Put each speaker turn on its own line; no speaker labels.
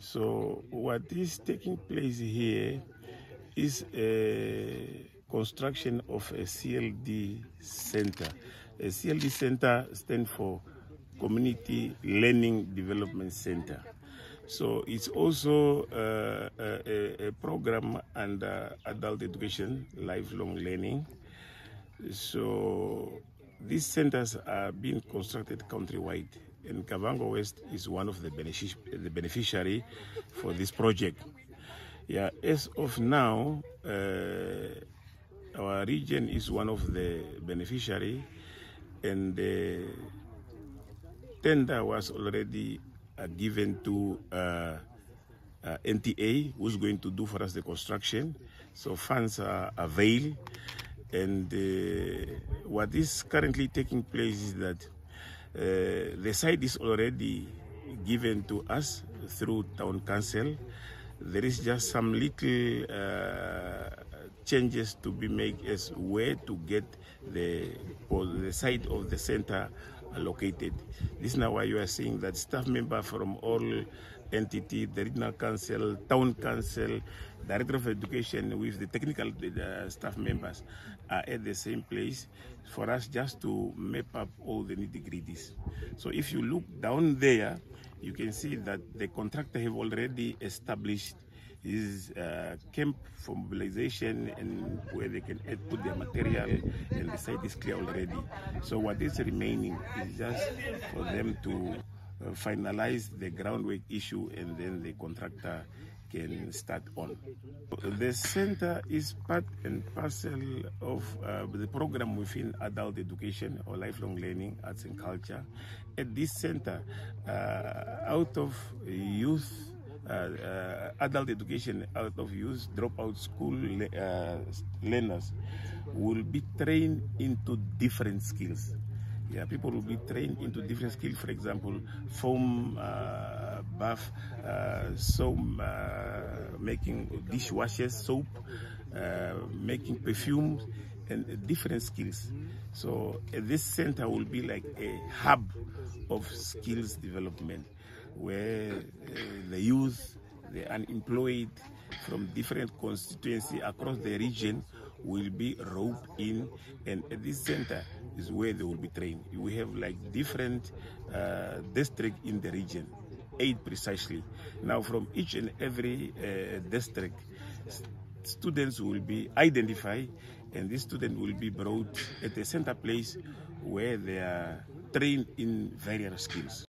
So what is taking place here is a construction of a CLD center. A CLD center stands for Community Learning Development Center. So it's also a program under adult education, lifelong learning. So these centers are being constructed countrywide, and Kavango West is one of the beneficiary for this project. Yeah, as of now, our region is one of the beneficiary, and the tender was already given to NTA, who's going to do for us the construction. So funds are available, and what is currently taking place is that the site is already given to us through town council. There is just some little changes to be made as where to get the site of the center located. This is now why you are seeing that staff member from all entity, the regional council, town council, director of education with the technical staff members are at the same place for us just to map up all the nitty-gritties. So if you look down there, you can see that the contractor have already established his camp for mobilization and where they can put their material, and the site is clear already. So what is remaining is just for them to finalize the groundwork issue, and then the contractor can start on. The center is part and parcel of the program within adult education or lifelong learning, arts and culture. At this center, out of youth, adult education, out of youth dropout school learners will be trained into different skills. Yeah, people will be trained into different skills. For example, foam bath, soap, making dishwashers, soap, making perfumes, and different skills. So this center will be like a hub of skills development, where the youth, the unemployed from different constituencies across the region will be roped in, and at this center is where they will be trained. We have like different districts in the region, 8 precisely. Now from each and every district, students will be identified, and this student will be brought at a center place where they are trained in various skills.